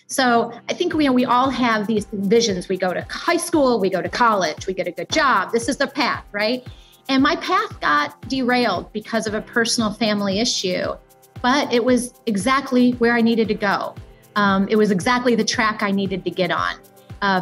So I think we all have these visions. We go to high school, we go to college, we get a good job. This is the path, right? And my path got derailed because of a personal family issue, but it was exactly where I needed to go. It was exactly the track I needed to get on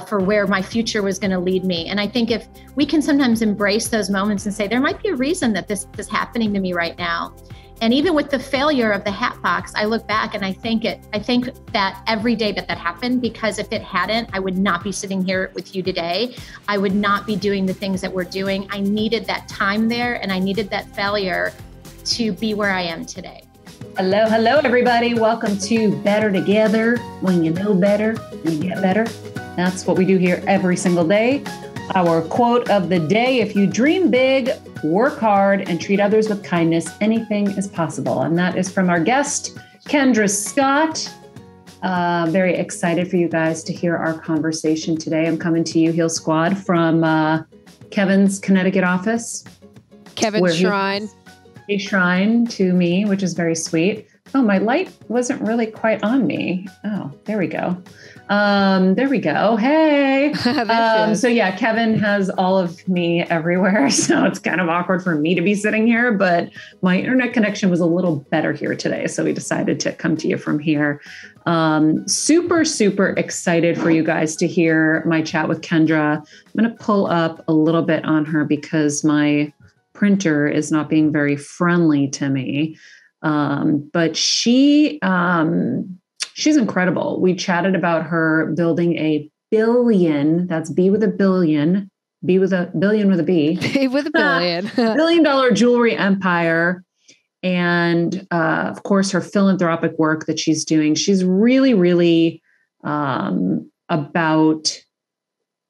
for where my future was going to lead me. And I think if we can sometimes embrace those moments and say, there might be a reason that this is happening to me right now. And even with the failure of the hat box, I look back and I think that every day that happened, because if it hadn't, I would not be sitting here with you today. I would not be doing the things that we're doing. I needed that time there, and I needed that failure to be where I am today. Hello, everybody. Welcome to Better Together. When you know better, you get better. That's what we do here every single day. Our quote of the day: if you dream big, work hard, and treat others with kindness, anything is possible. And that is from our guest, Kendra Scott. Very excited for you guys to hear our conversation today. I'm coming to you, Heal Squad, from Kevin's Connecticut office. Kevin's shrine. A shrine to me, which is very sweet. Oh, my light wasn't really quite on me. Oh, there we go. Hey. So yeah, Kevin has all of me everywhere. So it's kind of awkward for me to be sitting here, but my internet connection was a little better here today. So we decided to come to you from here. Super excited for you guys to hear my chat with Kendra. I'm going to pull up a little bit on her because my printer is not being very friendly to me. But she's incredible. We chatted about her building a billion, that's B with a billion, B with a billion with a B. B with a billion. $1 billion jewelry empire. And of course, her philanthropic work that she's doing. She's really about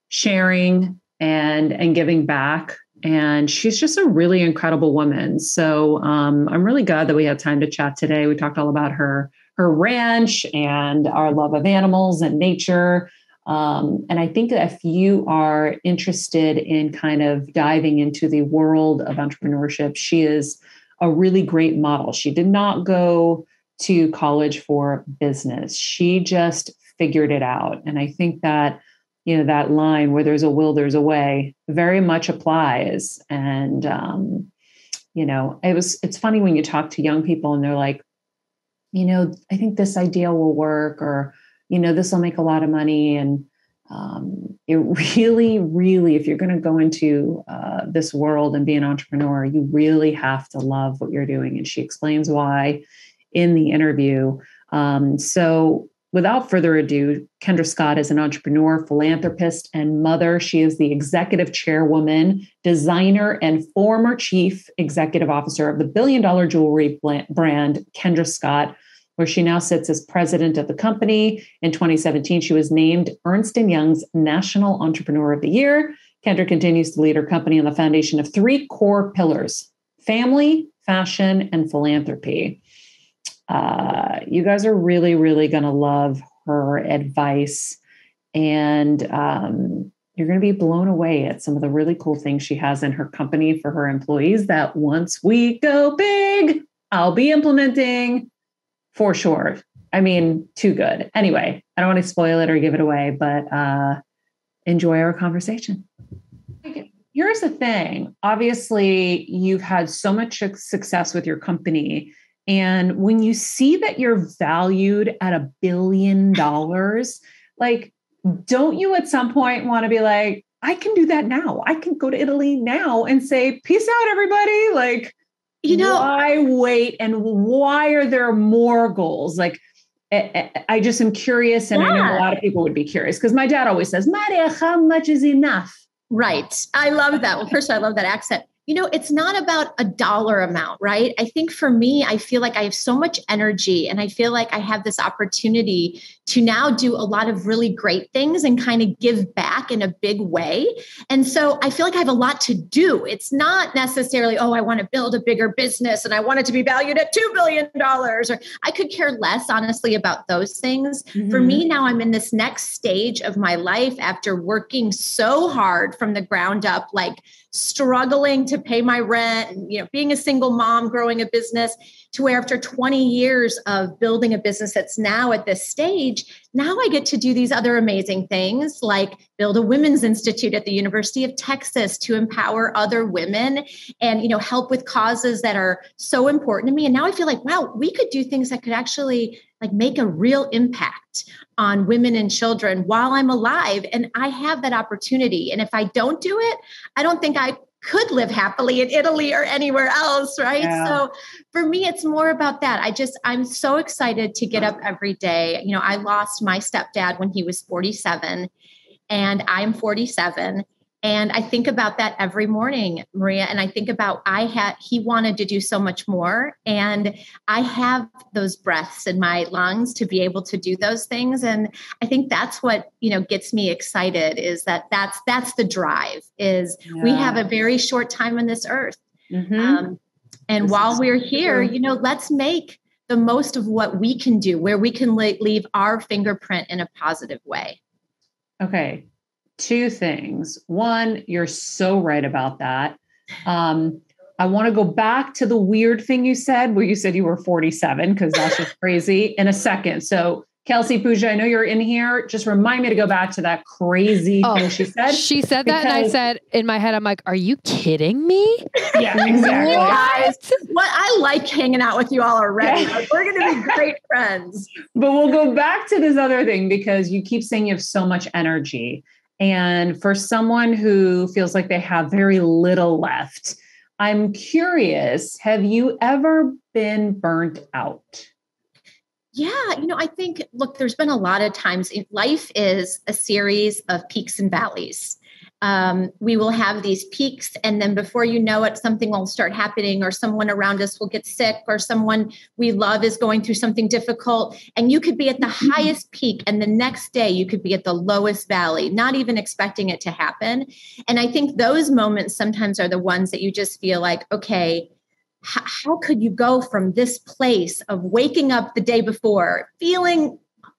sharing and giving back. And she's just a really incredible woman. So I'm really glad that we had time to chat today. We talked all about her ranch and our love of animals and nature. And I think that if you are interested in kind of diving into the world of entrepreneurship, she is a really great model. She did not go to college for business. She just figured it out. And I think that that line where there's a will, there's a way very much applies. And, it's funny when you talk to young people and they're like, I think this idea will work, or, this will make a lot of money. And it really, if you're going to go into this world and be an entrepreneur, you really have to love what you're doing. And she explains why in the interview. So without further ado, Kendra Scott is an entrepreneur, philanthropist, and mother. She is the executive chairwoman, designer, and former chief executive officer of the billion-dollar jewelry brand, Kendra Scott, where she now sits as president of the company. In 2017, she was named Ernst & Young's National Entrepreneur of the Year. Kendra continues to lead her company on the foundation of three core pillars: family, fashion, and philanthropy. You guys are really going to love her advice, and you're going to be blown away at some of the really cool things she has in her company for her employees that once we go big, I'll be implementing for sure. I mean, too good. Anyway, I don't want to spoil it or give it away, but enjoy our conversation. Here's the thing. Obviously, you've had so much success with your company. And when you see that you're valued at $1 billion, like, don't you at some point want to be like, I can do that now. I can go to Italy now and say, peace out, everybody. Like, why wait? And why are there more goals? Like, I just am curious. And I know a lot of people would be curious because my dad always says, Maria, how much is enough? Right. I love that. Well, first of all, I love that accent. It's not about a dollar amount, right? I think for me, I feel like I have so much energy and I feel like I have this opportunity to now do a lot of really great things and kind of give back in a big way. And so I feel like I have a lot to do. It's not necessarily, I want to build a bigger business and I want it to be valued at $2 billion, or I could care less, honestly, about those things. Mm-hmm. For me now, I'm in this next stage of my life after working so hard from the ground up, like struggling to pay my rent and, being a single mom, growing a business, to where after 20 years of building a business that's now at this stage, now I get to do these other amazing things like build a women's institute at the University of Texas to empower other women and, help with causes that are so important to me. And now I feel like, wow, we could do things that could actually like make a real impact on women and children while I'm alive. And I have that opportunity. And if I don't do it, I don't think I could live happily in Italy or anywhere else. Right. Yeah. So for me, it's more about that. I'm so excited to get up every day. I lost my stepdad when he was 47 and I'm 47. And I think about that every morning, Maria. And I think about he wanted to do so much more. And I have those breaths in my lungs to be able to do those things. And I think that's what, gets me excited is that's the drive is we have a very short time on this earth. Mm-hmm. And while we're here, let's make the most of what we can do, where we can leave our fingerprint in a positive way. Okay. Two things. One, you're so right about that. I want to go back to the weird thing you said, where you said you were 47, because that's just crazy, in a second. So Kelsey, Pooja, I know you're in here. Just remind me to go back to that crazy thing she said. She said that, and I said in my head, I'm like, "Are you kidding me?" Yeah, exactly. Guys, I like hanging out with you all already. Yeah. We're going to be great friends. But we'll go back to this other thing because you keep saying you have so much energy. And for someone who feels like they have very little left, I'm curious, have you ever been burnt out? Yeah, I think, look, there's been a lot of times. Life is a series of peaks and valleys. We will have these peaks, and then before you know it, something will start happening, or someone around us will get sick, or someone we love is going through something difficult. And you could be at the highest peak, and the next day you could be at the lowest valley, not even expecting it to happen. And I think those moments sometimes are the ones that you just feel like, okay, how could you go from this place of waking up the day before, feeling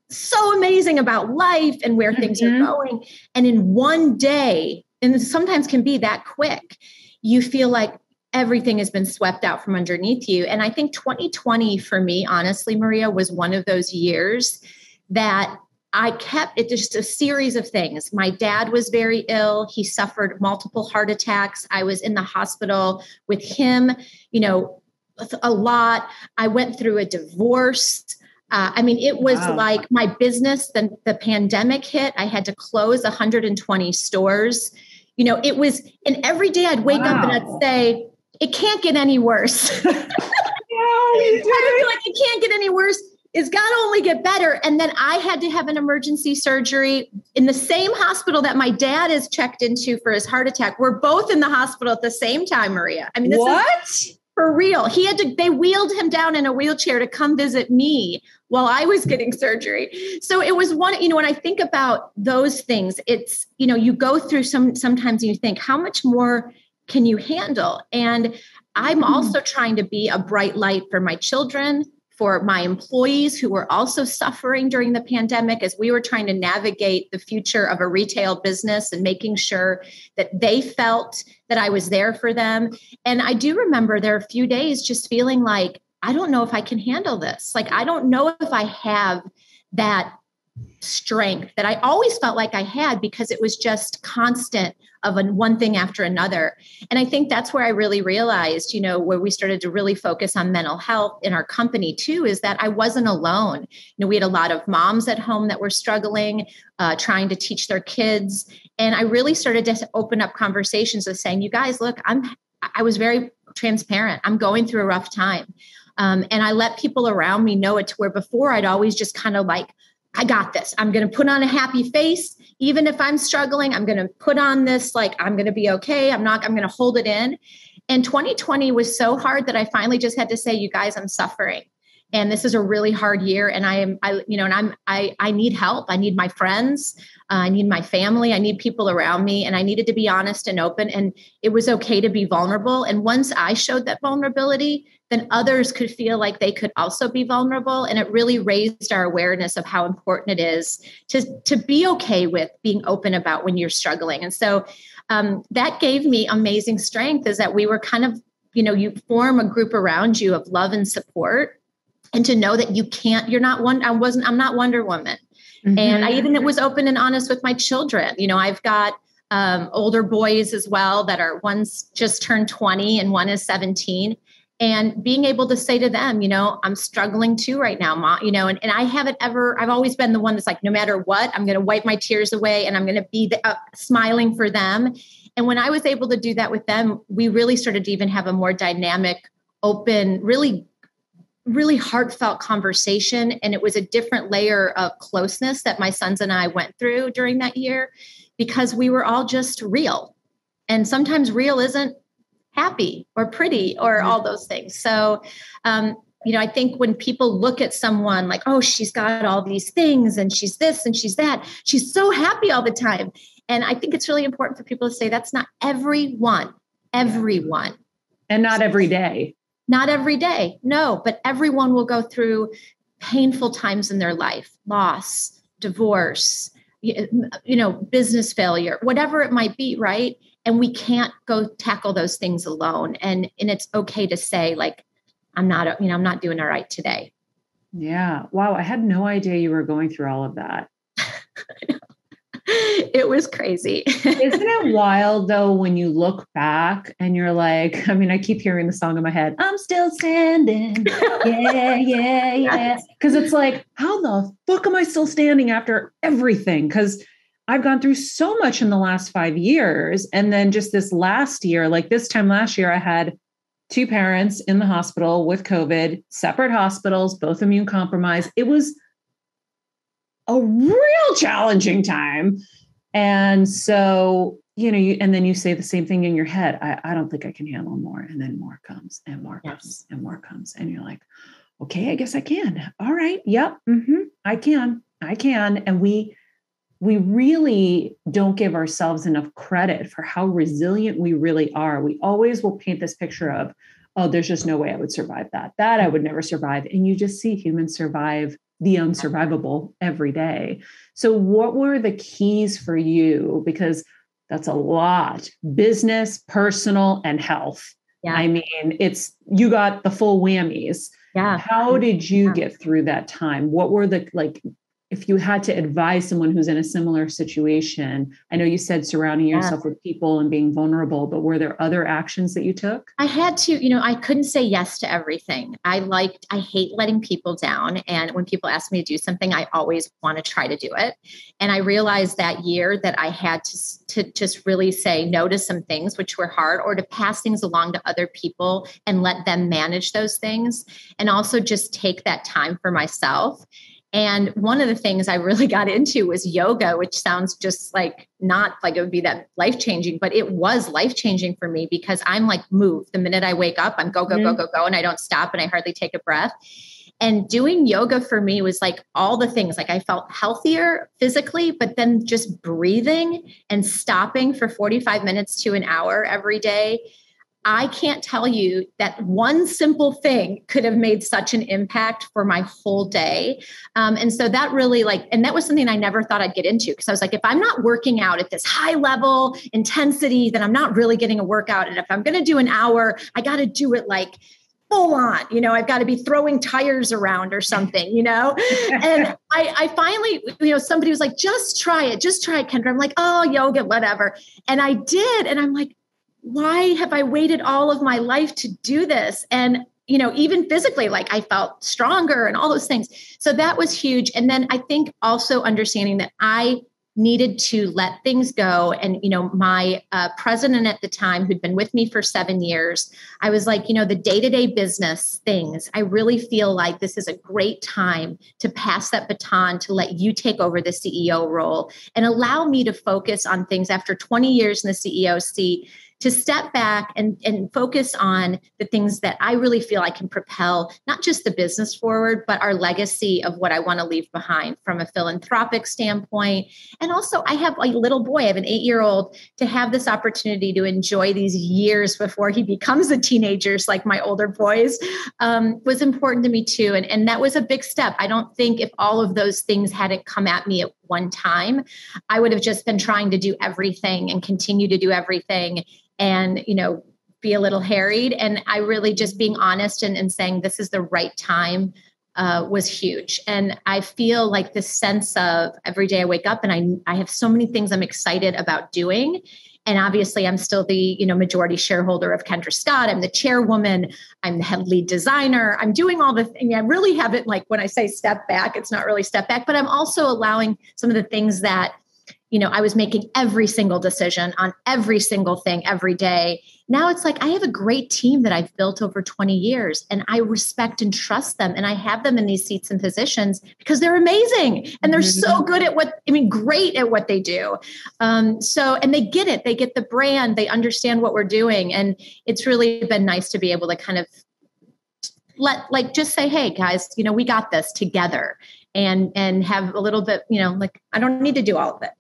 so amazing about life and where things are going, and in one day, and sometimes can be that quick, you feel like everything has been swept out from underneath you. And I think 2020 for me, honestly, Maria, was one of those years that I kept it just a series of things. My dad was very ill. He suffered multiple heart attacks. I was in the hospital with him, a lot. I went through a divorce. It was like my business, then the pandemic hit. I had to close 120 stores. It was, and every day I'd wake up and I'd say, it can't get any worse. I would feel like it can't get any worse. It's got to only get better. And then I had to have an emergency surgery in the same hospital that my dad is checked into for his heart attack. We're both in the hospital at the same time, Maria. I mean, this is for real. They wheeled him down in a wheelchair to come visit me while I was getting surgery. So it was one, when I think about those things, it's, you go through sometimes you think, how much more can you handle? And I'm also trying to be a bright light for my children, for my employees who were also suffering during the pandemic as we were trying to navigate the future of a retail business and making sure that they felt that I was there for them. And I do remember there are a few days just feeling like, I don't know if I can handle this. Like, I don't know if I have that strength that I always felt like I had, because it was just constant of one thing after another. And I think that's where I really realized, where we started to really focus on mental health in our company too, is that I wasn't alone. We had a lot of moms at home that were struggling, trying to teach their kids. And I really started to open up conversations of saying, you guys, look, I was very transparent. I'm going through a rough time. And I let people around me know it, to where before I'd always just kind of like, I got this. I'm going to put on a happy face. Even if I'm struggling, I'm going to put on this, like, I'm going to be okay. I'm going to hold it in. And 2020 was so hard that I finally just had to say, you guys, I'm suffering. and this is a really hard year. And I need help. I need my friends. I need my family. I need people around me. And I needed to be honest and open. And it was okay to be vulnerable. And once I showed that vulnerability, then others could feel like they could also be vulnerable. And it really raised our awareness of how important it is to be okay with being open about when you're struggling. And so that gave me amazing strength, is that we were kind of, you form a group around you of love and support, and to know that I'm not Wonder Woman. Mm-hmm. And I even was open and honest with my children. I've got older boys as well that are, one's just turned 20 and one is 17. And being able to say to them, I'm struggling too right now, Mom, and I've always been the one that's like, no matter what, I'm going to wipe my tears away and I'm going to be smiling for them. And when I was able to do that with them, we really started to even have a more dynamic, open, really, really heartfelt conversation. And it was a different layer of closeness that my sons and I went through during that year, because we were all just real. And sometimes real isn't happy or pretty or all those things. So, I think when people look at someone like, oh, she's got all these things and she's this and she's that, she's so happy all the time. And I think it's really important for people to say that's not everyone. And not every day. Not every day. No, but everyone will go through painful times in their life, loss, divorce, business failure, whatever it might be. Right. And we can't go tackle those things alone. And it's okay to say, like, I'm not doing all right today. Yeah. Wow. I had no idea you were going through all of that. It was crazy. Isn't it wild though, when you look back and you're like, I keep hearing the song in my head, I'm still standing. Yeah. Because it's like, how the fuck am I still standing after everything? Because I've gone through so much in the last 5 years. And then just this last year, like this time last year, I had 2 parents in the hospital with COVID, separate hospitals, both immune compromised. It was a real challenging time. And so, and then you say the same thing in your head. I don't think I can handle more. And then more comes and more comes and more comes. And you're like, okay, I guess I can. All right. Yep. I can. And we really don't give ourselves enough credit for how resilient we really are. We always will paint this picture of, oh, there's just no way I would survive that. That I would never survive. And you just see humans survive the unsurvivable every day. So what were the keys for you? Because that's a lot: business, personal, and health. Yeah. You got the full whammies. Yeah. How did you get through that time? What were if you had to advise someone who's in a similar situation? I know you said surrounding yourself with people and being vulnerable, but were there other actions that you took? I had to, I couldn't say yes to everything. I hate letting people down. And when people ask me to do something, I always want to try to do it. And I realized that year that I had to just really say no to some things, which were hard, or to pass things along to other people and let them manage those things. And also just take that time for myself. And one of the things I really got into was yoga, which sounds just like not like it would be that life-changing, but it was life-changing for me, because I'm like, move. The minute I wake up, I'm go, and I don't stop and I hardly take a breath. And doing yoga for me was like all the things. Like I felt healthier physically, but then just breathing and stopping for 45 minutes to an hour every day. I can't tell you that one simple thing could have made such an impact for my whole day. And so that really and that was something I never thought I'd get into, because I was like, if I'm not working out at this high level intensity, then I'm not really getting a workout. And if I'm going to do an hour, I got to do it like full on, I've got to be throwing tires around or something, and I finally, somebody was like, just try it, Kendra. I'm like, oh, yoga, whatever. And I did. And I'm like, why have I waited all of my life to do this? And, even physically, I felt stronger and all those things. So that was huge. And then I think also understanding that I needed to let things go. And, my president at the time, who'd been with me for 7 years, I was like, the day-to-day business things, I really feel like this is a great time to pass that baton, to let you take over the CEO role and allow me to focus on things after 20 years in the CEO seat, to step back and focus on the things that I really feel I can propel, not just the business forward, but our legacy of what I want to leave behind from a philanthropic standpoint. And also, I have a little boy, I have an 8-year-old, to have this opportunity to enjoy these years before he becomes a teenager, like my older boys, was important to me too. And that was a big step. I don't think if all of those things hadn't come at me at one time, I would have just been trying to do everything and continue to do everything and, be a little harried. And I really just being honest and saying this is the right time was huge. And I feel like this sense of every day I wake up and I have so many things I'm excited about doing. And obviously I'm still the, majority shareholder of Kendra Scott. I'm the chairwoman. I'm the head lead designer. I'm doing all the things. I really haven't, like when I say step back, it's not really step back, but I'm also allowing some of the things that, I was making every single decision on every single thing every day. Now it's like I have a great team that I've built over 20 years and I respect and trust them. And I have them in these seats and positions because they're amazing and they're so good at great at what they do. And they get it. They get the brand. They understand what we're doing. And it's really been nice to be able to kind of just say, hey guys, we got this together and have a little bit, I don't need to do all of it.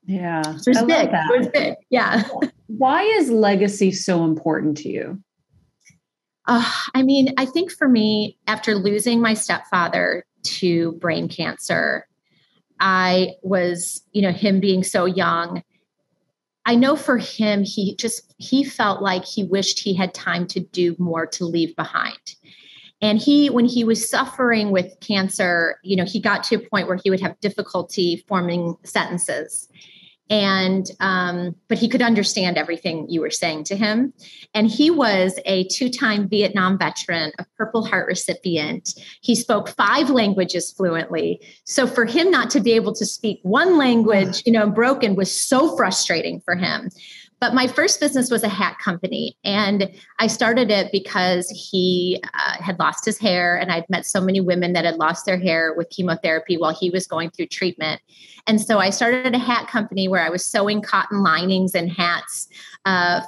Yeah. So it's big. It was big. Yeah. Why is legacy so important to you? I think for me, after losing my stepfather to brain cancer, I was, him being so young. I know for him, he felt like he wished he had time to do more to leave behind. And when he was suffering with cancer, he got to a point where he would have difficulty forming sentences. But he could understand everything you were saying to him. And he was a 2-time Vietnam veteran, a Purple Heart recipient. He spoke 5 languages fluently. So for him not to be able to speak one language, broken was so frustrating for him. But my first business was a hat company. And I started it because he had lost his hair. And I'd met so many women that had lost their hair with chemotherapy while he was going through treatment. And so I started a hat company where I was sewing cotton linings and hats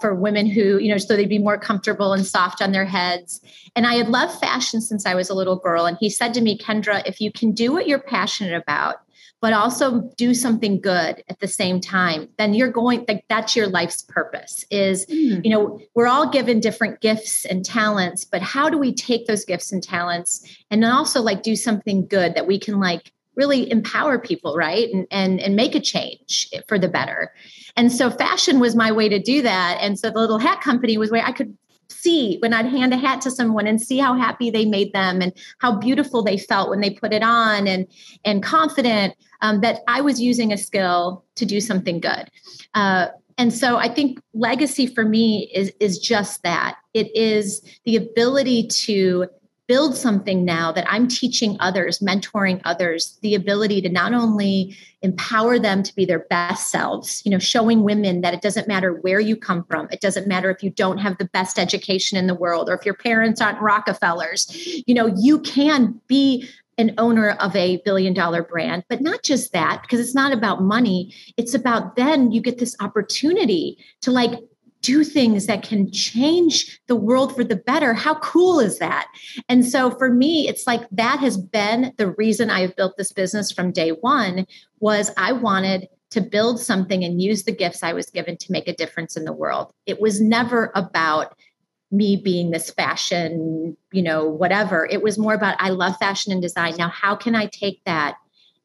for women who, so they'd be more comfortable and soft on their heads. And I had loved fashion since I was a little girl. And he said to me, Kendra, if you can do what you're passionate about, but also do something good at the same time, then that's your life's purpose is, we're all given different gifts and talents, but how do we take those gifts and talents and then also do something good that we can really empower people, right? And make a change for the better. And so fashion was my way to do that. And so the little hat company was where I could see when I'd hand a hat to someone and see how happy they made them and how beautiful they felt when they put it on and confident that I was using a skill to do something good. And so I think legacy for me is just that. It is the ability to build something now that I'm teaching others, mentoring others, the ability to not only empower them to be their best selves, showing women that it doesn't matter where you come from. It doesn't matter if you don't have the best education in the world or if your parents aren't Rockefellers, you can be an owner of $1 billion brand, but not just that, because it's not about money. It's about then you get this opportunity to do things that can change the world for the better. How cool is that? And so for me, it's that has been the reason I've built this business from day one was I wanted to build something and use the gifts I was given to make a difference in the world. It was never about me being this fashion, whatever. It was more about, I love fashion and design. Now, how can I take that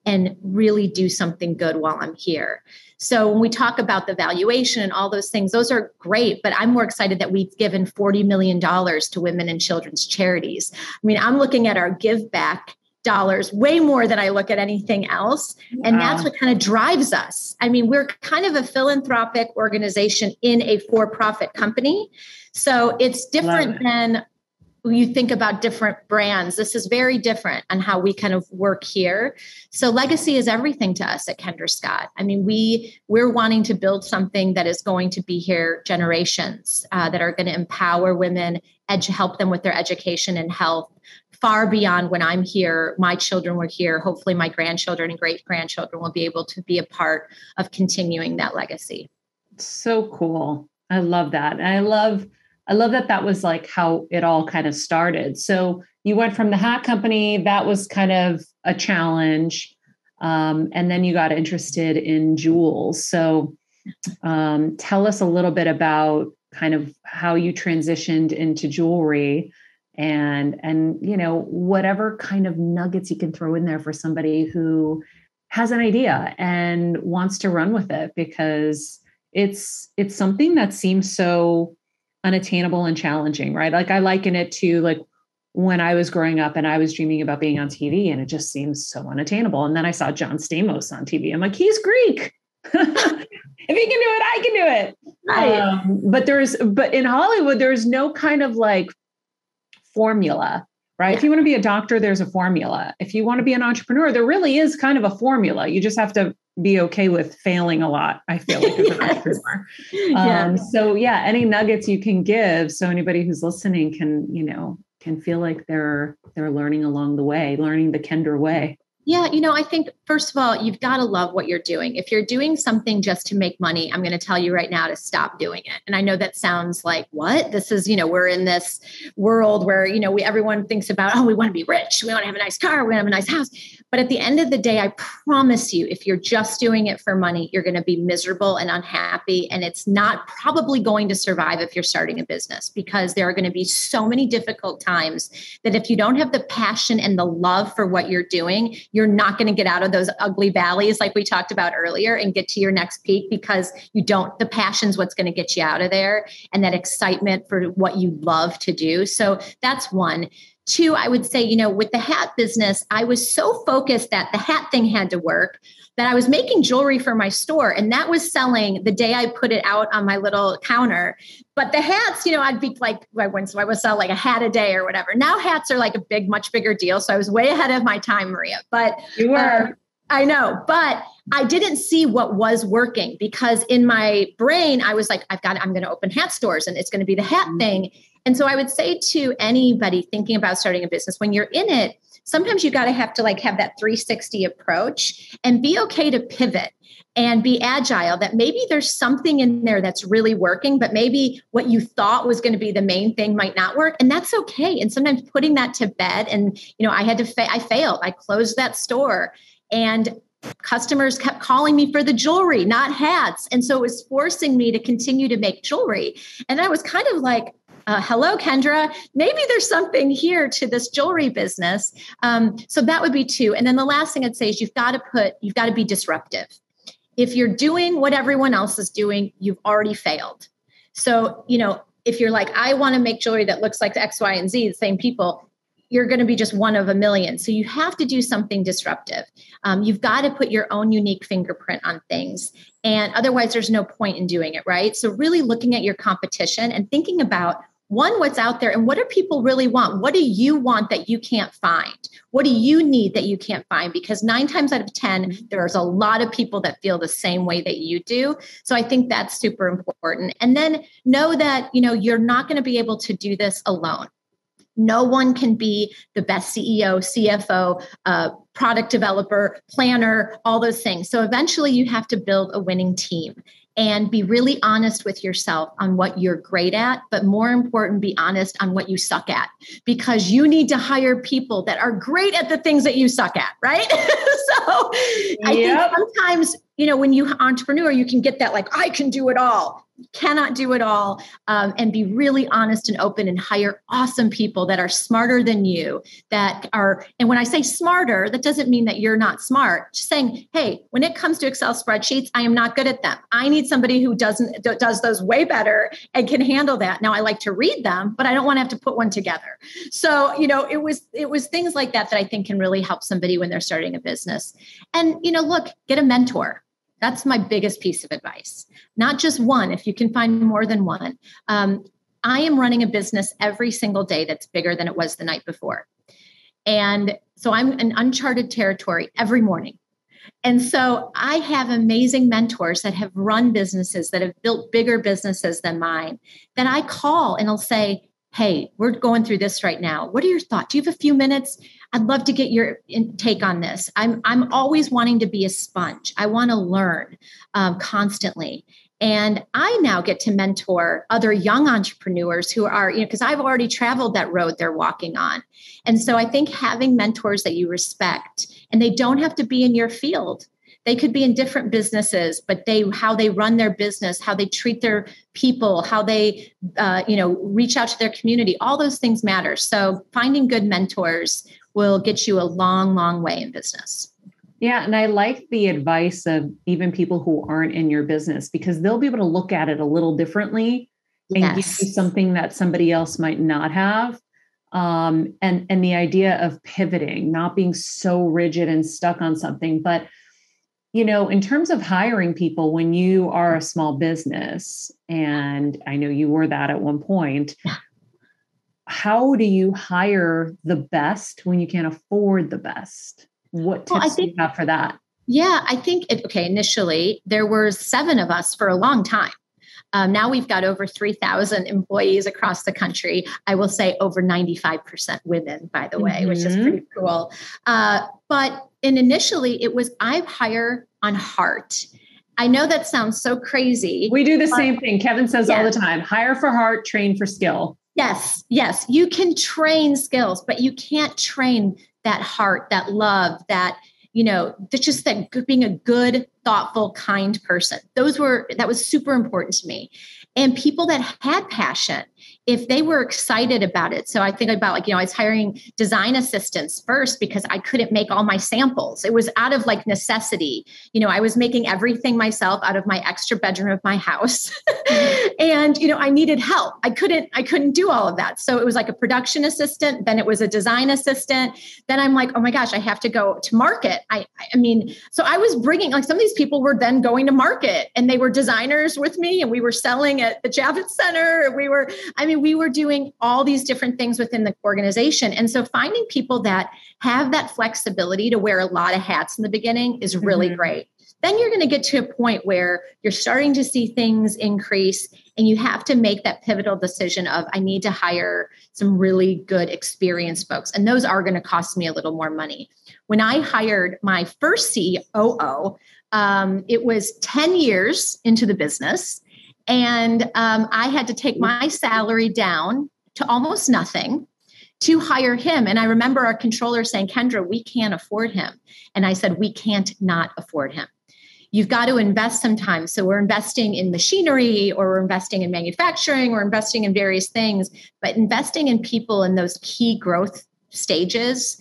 and really do something good while I'm here? So when we talk about the valuation and all those things, those are great, but I'm more excited that we've given $40 million to women and children's charities. I'm looking at our give back dollars way more than I look at anything else. And that's what kind of drives us. We're kind of a philanthropic organization in a for-profit company. So it's different than you think about different brands. This is very different on how we kind of work here. So legacy is everything to us at Kendra Scott. We're wanting to build something that is going to be here generations, that are going to empower women, help them with their education and health far beyond when I'm here. My children were here. Hopefully my grandchildren and great-grandchildren will be able to be a part of continuing that legacy. So cool. I love that. And I love that that was like how it all kind of started. So you went from the hat company, that was kind of a challenge. And then you got interested in jewels. So tell us a little bit about kind of how you transitioned into jewelry and you know, whatever kind of nuggets you can throw in there for somebody who has an idea and wants to run with it, because it's something that seems so unattainable and challenging, right? Like I liken it to like when I was growing up and I was dreaming about being on TV, and it just seems so unattainable. And then I saw John Stamos on TV. I'm like, he's Greek. If he can do it, I can do it. Right. But in Hollywood, there's no kind of like formula, right? Yeah. If you want to be a doctor, there's a formula. If you want to be an entrepreneur, there really is kind of a formula. You just have to be okay with failing a lot, I feel like, as an entrepreneur. So yeah, any nuggets you can give so anybody who's listening can, you know, can feel like they're learning along the way, learning the Kendra way. Yeah. You know, I think, first of all, you've got to love what you're doing. If you're doing something just to make money, I'm going to tell you right now to stop doing it. And I know that sounds like, what? This is, you know, we're in this world where, you know, everyone thinks about, oh, we want to be rich. We want to have a nice car. We want to have a nice house. But at the end of the day, I promise you, if you're just doing it for money, you're going to be miserable and unhappy. And it's not probably going to survive if you're starting a business, because there are going to be so many difficult times that if you don't have the passion and the love for what you're doing, you're not going to get out of those ugly valleys like we talked about earlier and get to your next peak, because the passion's what's going to get you out of there, and that excitement for what you love to do. So that's one. Two, I would say, you know, with the hat business, I was so focused that the hat thing had to work that I was making jewelry for my store, and that was selling the day I put it out on my little counter. But the hats, you know, I'd be like, I would sell like a hat a day or whatever. Now hats are like a much bigger deal. So I was way ahead of my time, Maria. But you were. I know, but I didn't see what was working, because in my brain, I was like, I'm going to open hat stores and it's going to be the hat thing. And so I would say to anybody thinking about starting a business, when you're in it, sometimes you got to have that 360 approach and be okay to pivot and be agile, that maybe there's something in there that's really working, but maybe what you thought was going to be the main thing might not work. And that's okay. And sometimes putting that to bed, and, you know, I failed. I closed that store, and customers kept calling me for the jewelry, not hats. And so it was forcing me to continue to make jewelry. And I was kind of like, hello, Kendra, maybe there's something here to this jewelry business. So that would be two. And then the last thing I'd say is you've got to be disruptive. If you're doing what everyone else is doing, you've already failed. So, you know, if you're like, I want to make jewelry that looks like X, Y, and Z, the same people, you're going to be just one of a million. So you have to do something disruptive. You've got to put your own unique fingerprint on things. And otherwise, there's no point in doing it, right? So really looking at your competition and thinking about, one, what's out there and what do people really want? What do you want that you can't find? What do you need that you can't find? Because 9 times out of 10, there's a lot of people that feel the same way that you do. So I think that's super important. And then know that, you know, you're not going to be able to do this alone. No one can be the best CEO, CFO, product developer, planner, all those things. So eventually you have to build a winning team and be really honest with yourself on what you're great at, but more important, be honest on what you suck at, because you need to hire people that are great at the things that you suck at, right? So I think sometimes, you know, when you entrepreneur, you can get that like, I can do it all. Cannot do it all, and be really honest and open and hire awesome people that are smarter than you, and when I say smarter, that doesn't mean that you're not smart. Just saying, hey, when it comes to Excel spreadsheets, I am not good at them. I need somebody who does those way better and can handle that. Now I like to read them, but I don't want to have to put one together. So, you know, it was things like that I think can really help somebody when they're starting a business. And, you know, look, get a mentor. That's my biggest piece of advice. Not just one, if you can find more than one. I am running a business every single day that's bigger than it was the night before. And so I'm in uncharted territory every morning. And so I have amazing mentors that have run businesses, that have built bigger businesses than mine, that I call and I'll say, hey, we're going through this right now. What are your thoughts? Do you have a few minutes? I'd love to get your take on this. I'm always wanting to be a sponge. I want to learn constantly. And I now get to mentor other young entrepreneurs who are, because I've already traveled that road they're walking on. And so I think having mentors that you respect, and they don't have to be in your field. They could be in different businesses, but how they run their business, how they treat their people, how they, reach out to their community, all those things matter. So finding good mentors will get you a long, long way in business. Yeah. And I like the advice of even people who aren't in your business, because they'll be able to look at it a little differently and give you something that somebody else might not have. And the idea of pivoting, not being so rigid and stuck on something. But, in terms of hiring people, when you are a small business, and I know you were that at one point, how do you hire the best when you can't afford the best? What tips do you have for that? Yeah, I think, initially there were 7 of us for a long time. Now we've got over 3,000 employees across the country. I will say over 95% women, by the way, which is pretty cool. But initially it was, I hire on heart. I know that sounds so crazy. We do the same thing. Kevin says all the time, hire for heart, train for skill. Yes. You can train skills, but you can't train that heart, that love, that, just that being a good, thoughtful, kind person. That was super important to me. And people that had passion, if they were excited about it. So I think about I was hiring design assistants first because I couldn't make all my samples. It was out of necessity. I was making everything myself out of my extra bedroom of my house. And, I needed help. I couldn't do all of that. So it was like a production assistant. Then it was a design assistant. Then I'm like, oh my gosh, I have to go to market. So I was bringing, some of these people were then going to market, and they were designers with me, and we were selling at the Javits Center. We were doing all these different things within the organization. And so finding people that have that flexibility to wear a lot of hats in the beginning is really great. Then you're going to get to a point where you're starting to see things increase, and you have to make that pivotal decision of, I need to hire some really good experienced folks. And those are going to cost me a little more money. When I hired my first COO, it was 10 years into the business. And I had to take my salary down to almost nothing to hire him. And I remember our controller saying, Kendra, we can't afford him. And I said, we can't not afford him. You've got to invest sometimes. So we're investing in machinery, or we're investing in manufacturing, or investing in various things. But investing in people in those key growth stages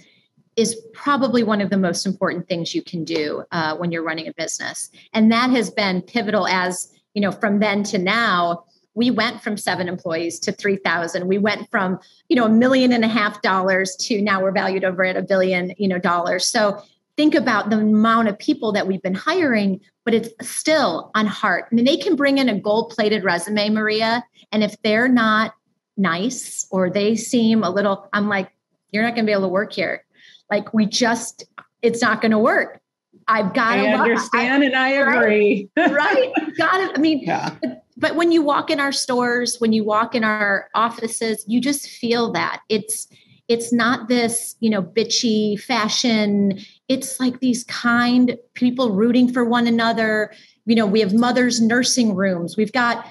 is probably one of the most important things you can do when you're running a business. And that has been pivotal as, from then to now. We went from 7 employees to 3,000. We went from, $1.5 million to now we're valued over at $1 billion, dollars. So think about the amount of people that we've been hiring, but it's still on heart. They can bring in a gold-plated resume, Maria. And if they're not nice, or they seem a little, I'm like, you're not going to be able to work here. It's not going to work. I've got to understand, and I agree. Right? I've got it. But when you walk in our stores, when you walk in our offices, you just feel that it's not this, bitchy fashion. It's like these kind people rooting for one another. We have mothers' nursing rooms. We've got,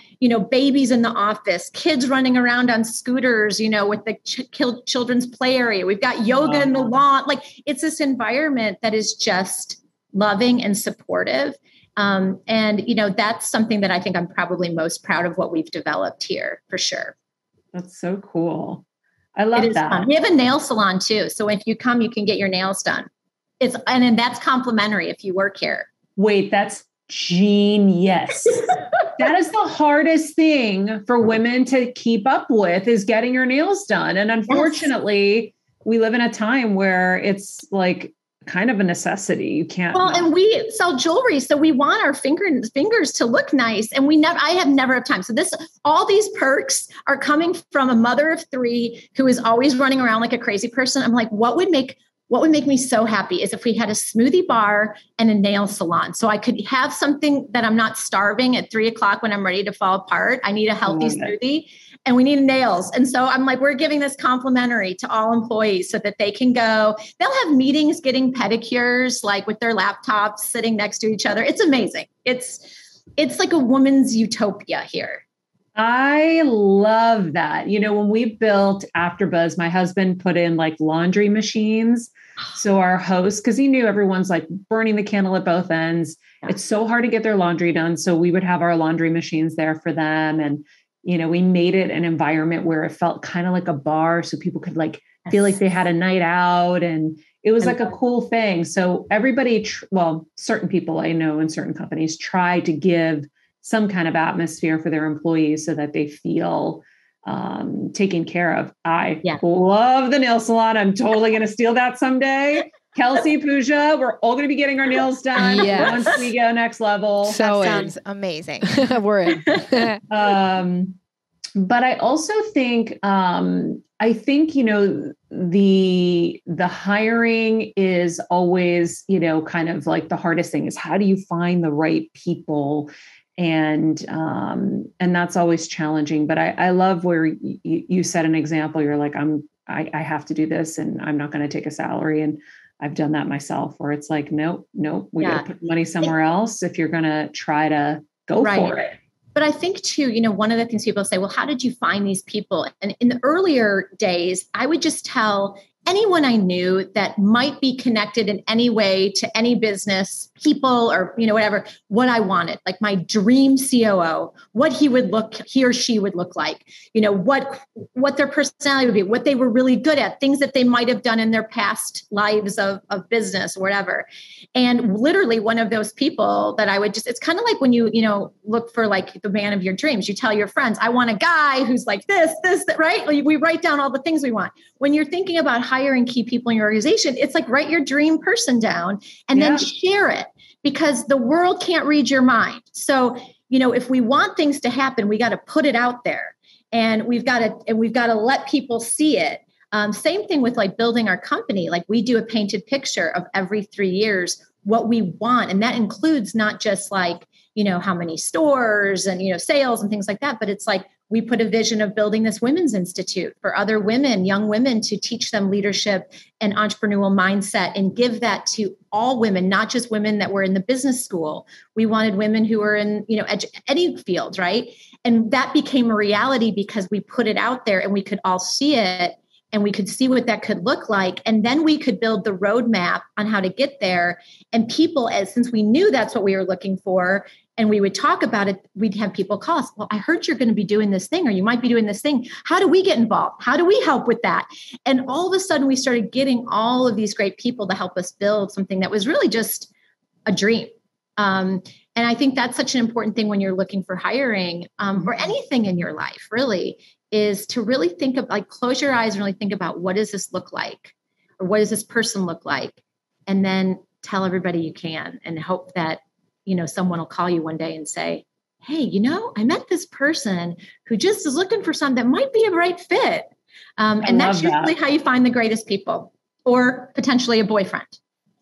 babies in the office, kids running around on scooters, with the children's play area. We've got yoga in the lawn. It's this environment that is just loving and supportive. And that's something that I think I'm probably most proud of what we've developed here, for sure. That's so cool. I love that. Fun. We have a nail salon too. So if you come, you can get your nails done. And that's complimentary if you work here. Wait, that's genius. That is the hardest thing for women to keep up with, is getting your nails done. And unfortunately, we live in a time where it's kind of a necessity. You can't. Well, and we sell jewelry, so we want our fingers to look nice, and I have never have time. So all these perks are coming from a mother of 3 who is always running around like a crazy person. I'm like, what would make me so happy is if we had a smoothie bar and a nail salon, so I could have something that I'm not starving at 3:00 when I'm ready to fall apart. I need a healthy smoothie. And we need nails. And so I'm like, we're giving this complimentary to all employees so that they can go. They'll have meetings getting pedicures, with their laptops sitting next to each other. It's amazing. It's it's like a woman's utopia here. I love that. When we built AfterBuzz, my husband put in like laundry machines. So our hosts, because he knew everyone's like burning the candle at both ends. Yeah. It's so hard to get their laundry done. So we would have our laundry machines there for them. And, we made it an environment where it felt kind of like a bar. So people could like feel like they had a night out, and it was like a cool thing. So everybody, certain people I know in certain companies try to give some kind of atmosphere for their employees so that they feel taken care of. I love the nail salon. I'm totally going to steal that someday. Kelsey, Pooja, we're all going to be getting our nails done once we go next level. So that sounds amazing. We're in. But I also think, the hiring is always, kind of like the hardest thing is how do you find the right people? And that's always challenging. But I love where you set an example. You're like, I have to do this and I'm not going to take a salary. And I've done that myself where it's like, nope, we got to put money somewhere else if you're going to try to go for it. But I think too, one of the things people say, well, how did you find these people? And in the earlier days, I would just tell anyone I knew that might be connected in any way to any business, people, or, whatever, what I wanted, like my dream COO, what he or she would look like, what their personality would be, what they were really good at, things that they might have done in their past lives of business or whatever. And literally one of those people that I would it's kind of like when you look for like the man of your dreams, you tell your friends, I want a guy who's like this, right? We write down all the things we want. When you're thinking about hiring key people in your organization, it's like write your dream person down and then share it, because the world can't read your mind. So, if we want things to happen, we got to put it out there, and we've got to let people see it. Same thing with like building our company. Like we do a painted picture of every 3 years what we want, and that includes not just like how many stores and sales and things like that, but it's like we put a vision of building this women's institute for other women, young women, to teach them leadership and entrepreneurial mindset and give that to all women, not just women that were in the business school. We wanted women who were in, any field, right? And that became a reality because we put it out there and we could all see it and we could see what that could look like. And then we could build the roadmap on how to get there. And people, since we knew that's what we were looking for, and we would talk about it, we'd have people call us. Well, I heard you're going to be doing this thing, or you might be doing this thing. How do we get involved? How do we help with that? And all of a sudden we started getting all of these great people to help us build something that was really just a dream. And I think that's such an important thing when you're looking for hiring or anything in your life, really, is to really think of like, close your eyes and really think about what does this look like? Or what does this person look like? And then tell everybody you can, and hope that someone will call you one day and say, hey, I met this person who just is looking for something that might be a right fit. And that's usually how you find the greatest people, or potentially a boyfriend,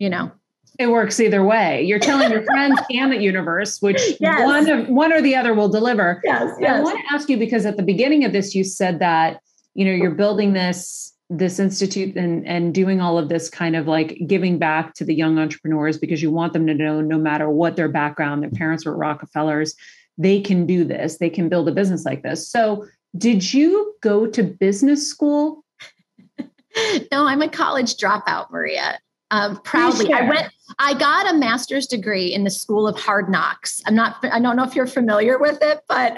It works either way. You're telling your friends and the universe, which one or the other will deliver. Yes. I want to ask you, because at the beginning of this, you said that, you're building this institute and doing all of this kind of like giving back to the young entrepreneurs, because you want them to know no matter what their background, their parents were Rockefellers, they can do this. They can build a business like this. So did you go to business school? No, I'm a college dropout, Maria. Proudly. I got a master's degree in the School of Hard Knocks. I don't know if you're familiar with it, but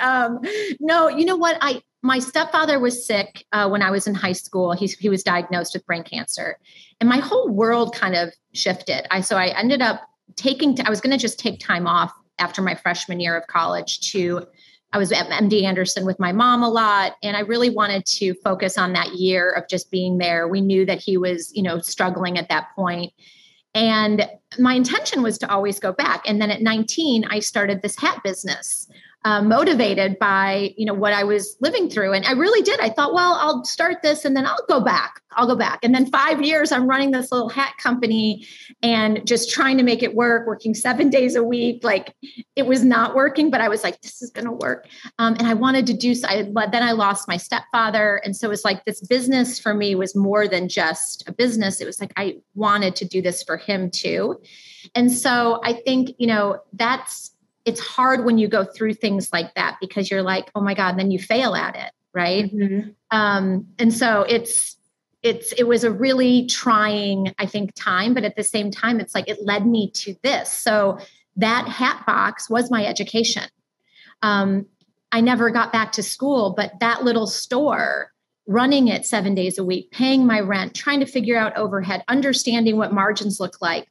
no, you know what? My stepfather was sick when I was in high school. He was diagnosed with brain cancer, and my whole world kind of shifted. So I ended up I was going to just take time off after my freshman year of college I was at MD Anderson with my mom a lot. And I really wanted to focus on that year of just being there. We knew that he was, struggling at that point. And my intention was to always go back. And then at 19, I started this hat business, motivated by, what I was living through. And I really did. I thought, well, I'll start this and then I'll go back. And then 5 years, I'm running this little hat company and just trying to make it work, working 7 days a week. Like it was not working, but I was like, this is going to work. And I wanted to do so. Then I lost my stepfather. And so it was like this business for me was more than just a business. It was like, I wanted to do this for him too. And so I think, that's it's hard when you go through things like that because you're like, oh my God, and then you fail at it. Right. Mm-hmm. And so it was a really trying, I think, time, but at the same time, it's like, it led me to this. So that hat box was my education. I never got back to school, but that little store, running it 7 days a week, paying my rent, trying to figure out overhead, understanding what margins look like.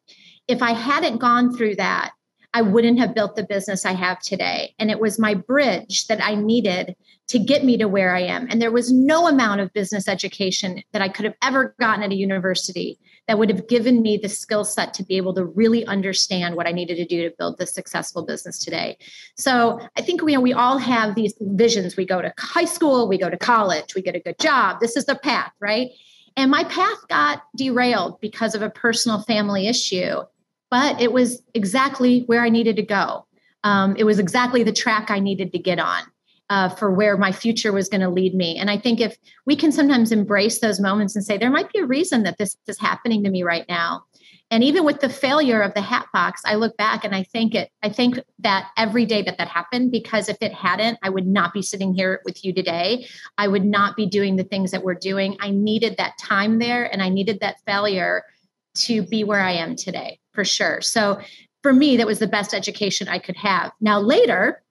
If I hadn't gone through that, I wouldn't have built the business I have today. And it was my bridge that I needed to get me to where I am. And there was no amount of business education that I could have ever gotten at a university that would have given me the skill set to be able to really understand what I needed to do to build this successful business today. So I think we all have these visions. We go to high school, we go to college, we get a good job. This is the path, right? And my path got derailed because of a personal family issue, but it was exactly where I needed to go. It was exactly the track I needed to get on. For where my future was going to lead me. And I think if we can sometimes embrace those moments and say, there might be a reason that this is happening to me right now. And even with the failure of the hat box, I look back and I think that every day that happened, because if it hadn't, I would not be sitting here with you today. I would not be doing the things that we're doing. I needed that time there and I needed that failure to be where I am today, for sure. So for me, that was the best education I could have. Now, later,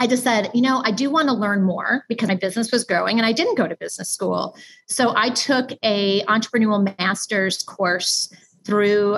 I just said, I do want to learn more because my business was growing and I didn't go to business school. So I took a entrepreneurial master's course through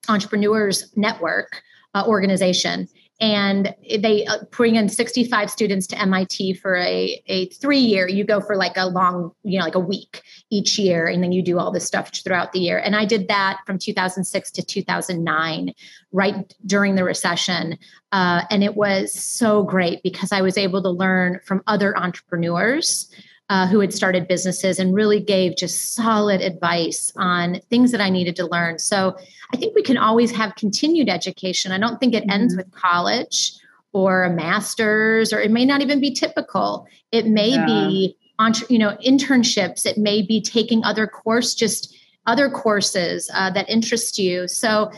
Entrepreneurs Network organization. And they bring in 65 students to MIT for a 3-year. You go for like a long, like a week each year, and then you do all this stuff throughout the year. And I did that from 2006 to 2009, right during the recession. And it was so great because I was able to learn from other entrepreneurs who had started businesses and really gave just solid advice on things that I needed to learn. So I think we can always have continued education. I don't think it ends with college or a master's, or it may not even be typical. It may be, internships. It may be taking other courses that interest you. So,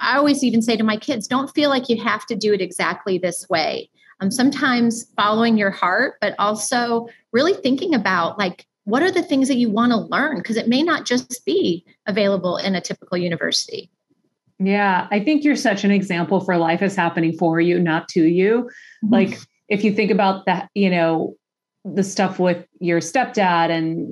I always even say to my kids, don't feel like you have to do it exactly this way. Sometimes following your heart, but also really thinking about like, what are the things that you want to learn? Because it may not just be available in a typical university. Yeah, I think you're such an example for life is happening for you, not to you. Mm-hmm. Like if you think about that, the stuff with your stepdad and,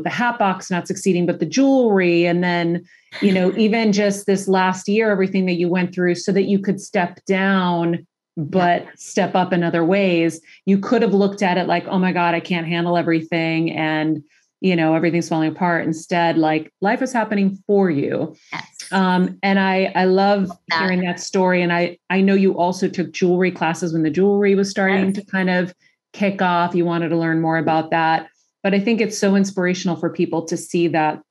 the hat box not succeeding, but the jewelry. And then, even just this last year, everything that you went through so that you could step down, but step up in other ways. You could have looked at it like, oh my God, I can't handle everything. And, everything's falling apart. Instead, like life is happening for you. Yes. And I love hearing that story. And I know you also took jewelry classes when the jewelry was starting to kind of kick off. You wanted to learn more about that. But I think it's so inspirational for people to see that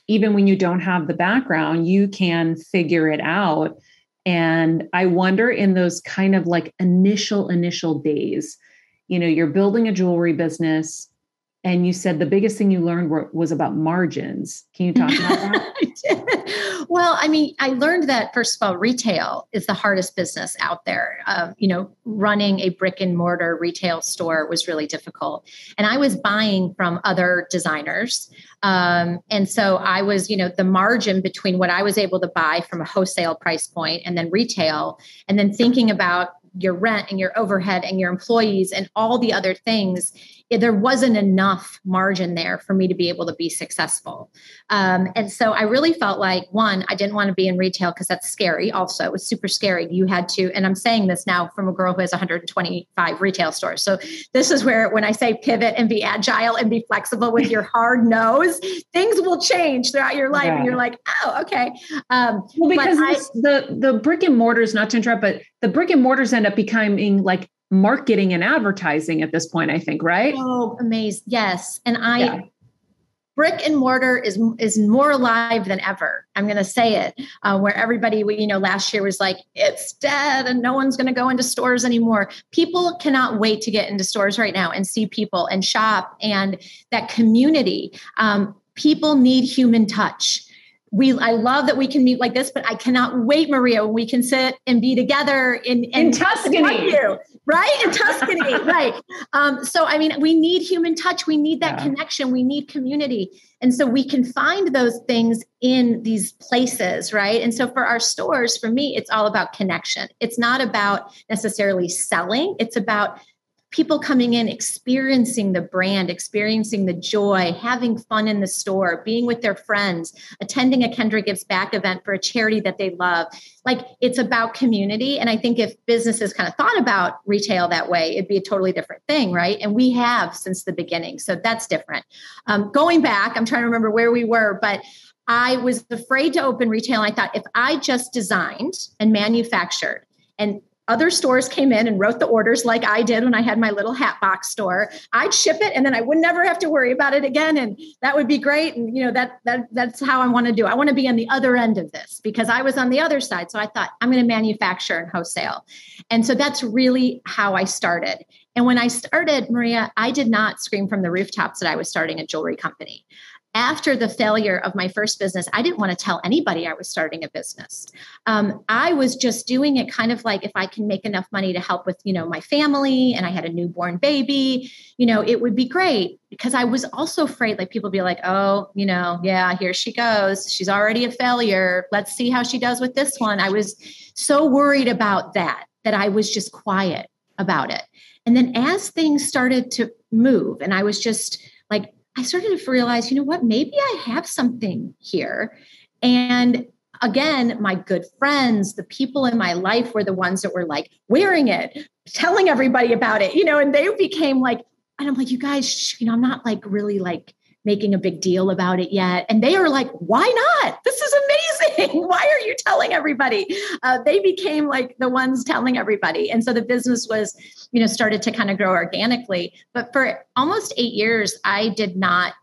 even when you don't have the background, you can figure it out. And I wonder in those kind of like initial days, you're building a jewelry business and you said the biggest thing you learned was about margins. Can you talk about that? I did. Well, I learned that first of all, retail is the hardest business out there. Running a brick and mortar retail store was really difficult. And I was buying from other designers. And so I was, the margin between what I was able to buy from a wholesale price point and then retail, and then thinking about your rent and your overhead and your employees and all the other things, there wasn't enough margin there for me to be able to be successful. And so I really felt like, one, I didn't want to be in retail because that's scary. Also, it was super scary. You had to, and I'm saying this now from a girl who has 125 retail stores. So this is where, when I say pivot and be agile and be flexible with your hard nose, things will change throughout your life. And you're like, oh, okay. Because the brick and mortars, not to interrupt, but the brick and mortars end up becoming like marketing and advertising at this point, I think, right? Oh, amazing. Yes. And brick and mortar is more alive than ever. I'm going to say it, where everybody, last year was like, it's dead and no one's going to go into stores anymore. People cannot wait to get into stores right now and see people and shop and that community. People need human touch. I love that we can meet like this, but I cannot wait, Maria, when we can sit and be together in Tuscany, right? In Tuscany, right? So, I mean, we need human touch. We need that connection. We need community. And so we can find those things in these places, right? And so for our stores, for me, it's all about connection. It's not about necessarily selling. It's about people coming in, experiencing the brand, experiencing the joy, having fun in the store, being with their friends, attending a Kendra Gives Back event for a charity that they love. Like, it's about community. And I think if businesses kind of thought about retail that way, it'd be a totally different thing, right? And we have since the beginning. So that's different. Going back, I'm trying to remember where we were, but I was afraid to open retail. I thought if I just designed and manufactured and other stores came in and wrote the orders like I did when I had my little hat box store, I'd ship it and then I would never have to worry about it again. And that would be great. And that's how I want to do. I want to be on the other end of this because I was on the other side. So I thought I'm going to manufacture and wholesale. And so that's really how I started. And when I started, Maria, I did not scream from the rooftops that I was starting a jewelry company. After the failure of my first business, I didn't want to tell anybody I was starting a business. I was just doing it kind of like if I can make enough money to help with, my family, and I had a newborn baby, it would be great, because I was also afraid, like, people be like, oh, yeah, here she goes. She's already a failure. Let's see how she does with this one. I was so worried about that I was just quiet about it. And then as things started to move, and I was just like, I started to realize, what, maybe I have something here. And again, my good friends, the people in my life were the ones that were like wearing it, telling everybody about it, and they became like, and I'm like, you guys, I'm not like really like making a big deal about it yet. And they are like, why not? This is amazing. Why are you telling everybody? They became like the ones telling everybody. And so the business was, started to kind of grow organically. But for almost 8 years, I did not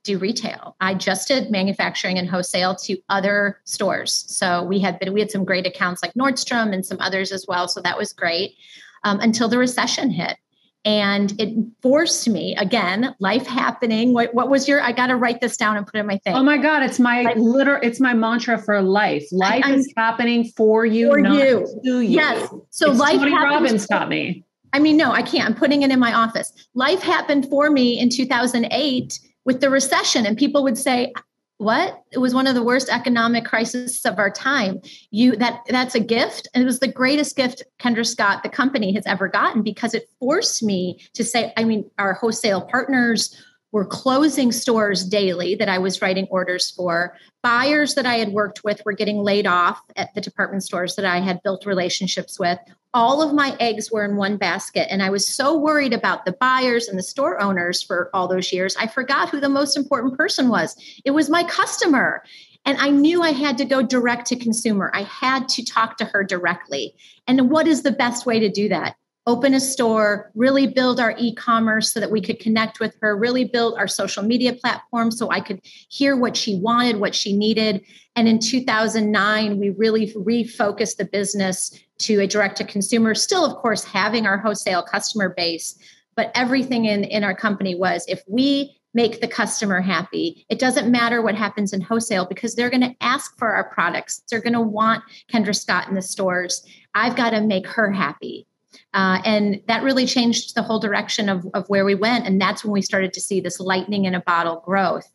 do retail. I just did manufacturing and wholesale to other stores. So we had some great accounts like Nordstrom and some others as well. So that was great until the recession hit. And it forced me, again, life happening. What was I got to write this down and put it in my thing. Oh my God. It's it's my mantra for life. Life is happening for you, not to you. Yes. So life Tony Robbins taught me. I mean, no, I can't. I'm putting it in my office. Life happened for me in 2008 with the recession. And people would say, what? It was one of the worst economic crises of our time. That's a gift. And it was the greatest gift Kendra Scott, the company, has ever gotten, because it forced me to say, our wholesale partners were closing stores daily that I was writing orders for. Buyers that I had worked with were getting laid off at the department stores that I had built relationships with. All of my eggs were in one basket. And I was so worried about the buyers and the store owners for all those years, I forgot who the most important person was. It was my customer. And I knew I had to go direct to consumer. I had to talk to her directly. And what is the best way to do that? Open a store, really build our e-commerce so that we could connect with her, really build our social media platform so I could hear what she wanted, what she needed. And in 2009, we really refocused the business to a direct-to-consumer, still, of course, having our wholesale customer base. But everything in our company was, if we make the customer happy, it doesn't matter what happens in wholesale, because they're going to ask for our products. They're going to want Kendra Scott in the stores. I've got to make her happy. And that really changed the whole direction of where we went. And that's when we started to see this lightning in a bottle growth,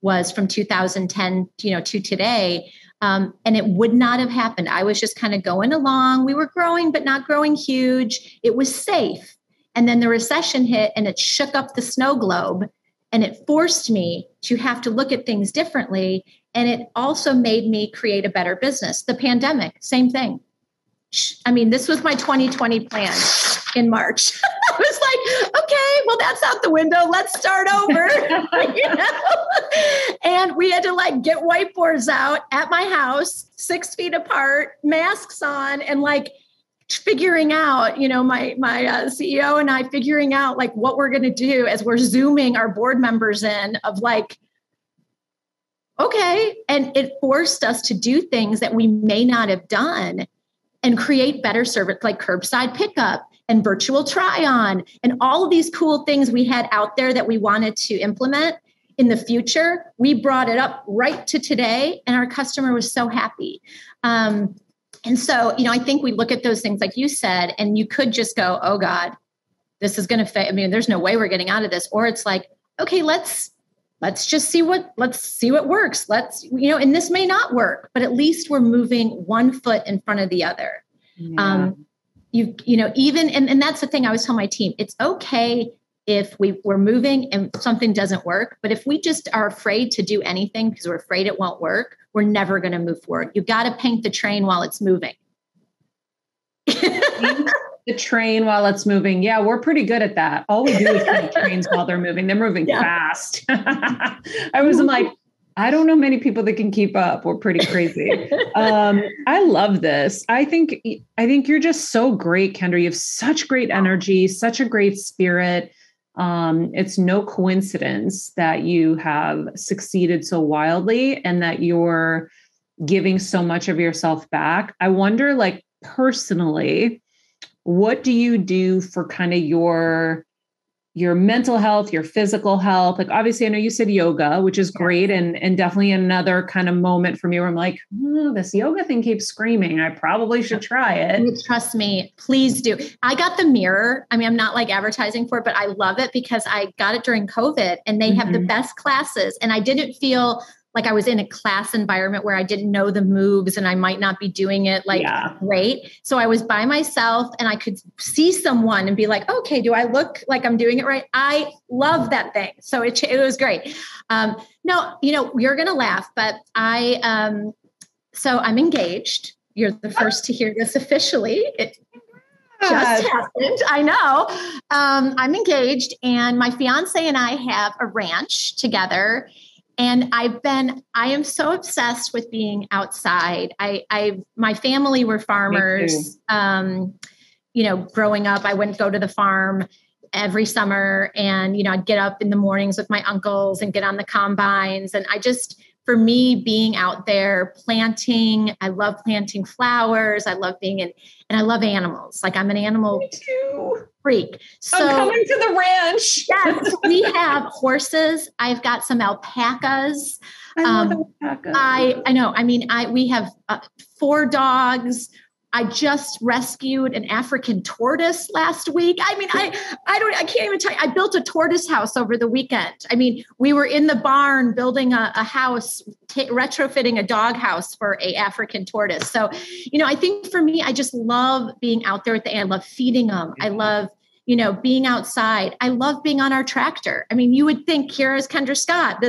was from 2010, to today. And it would not have happened. I was just kind of going along. We were growing, but not growing huge. It was safe. And then the recession hit and it shook up the snow globe, and it forced me to have to look at things differently. And it also made me create a better business. The pandemic, same thing. This was my 2020 plan in March. I was like, okay, well, that's out the window. Let's start over. And we had to get whiteboards out at my house, 6 feet apart, masks on, and figuring out, my CEO and I figuring out what we're going to do as we're Zooming our board members in of okay. And it forced us to do things that we may not have done and create better service, like curbside pickup and virtual try on and all of these cool things we had out there that we wanted to implement. in the future. We brought it up right to today, and our customer was so happy. And so, I think we look at those things like you said, and you could just go, oh God, this is going to fail. I mean, there's no way we're getting out of this. Or it's like, okay, let's just see what works. And this may not work, but at least we're moving one foot in front of the other. Yeah. And that's the thing I always tell my team, it's okay if we're moving and something doesn't work, but if we just are afraid to do anything because we're afraid it won't work, we're never going to move forward. You got to paint the train while it's moving. The train while it's moving. Yeah, we're pretty good at that. All we do is paint trains while they're moving. They're moving fast. I'm like, I don't know many people that can keep up. We're pretty crazy. I love this. I think you're just so great, Kendra. You have such great energy, such a great spirit. It's no coincidence that you have succeeded so wildly and that you're giving so much of yourself back. I wonder, like, personally, what do you do for kind of your mental health, your physical health? Like, obviously, I know you said yoga, which is great. And definitely another kind of moment for me where I'm like, this yoga thing keeps screaming. I probably should try it. Trust me, please do. I got the mirror. I mean, I'm not like advertising for it, but I love it because I got it during COVID and they have the best classes. And I didn't feel like I was in a class environment where I didn't know the moves and I might not be doing it great. So I was by myself and I could see someone and be like, okay, do I look like I'm doing it right? I love that thing. So it was great. No, you're going to laugh, but so I'm engaged. You're the first to hear this officially. It just happened. I know. I'm engaged and my fiance and I have a ranch together. And I am so obsessed with being outside. My family were farmers. Growing up, I wouldn't go to the farm every summer. And, I'd get up in the mornings with my uncles and get on the combines. And for me, being out there planting, I love planting flowers. I love and I love animals. Like, I'm an animal freak. So I'm coming to the ranch. Yes, we have horses. I've got some alpacas. I love alpacas. I know. I mean, we have 4 dogs. I just rescued an African tortoise last week. I mean, I can't even tell you. I built a tortoise house over the weekend. I mean, we were in the barn building a house, retrofitting a dog house for a African tortoise. So, I think for me, I just love being out there I love feeding them. I love, being outside. I love being on our tractor. I mean, you would think here is Kendra Scott,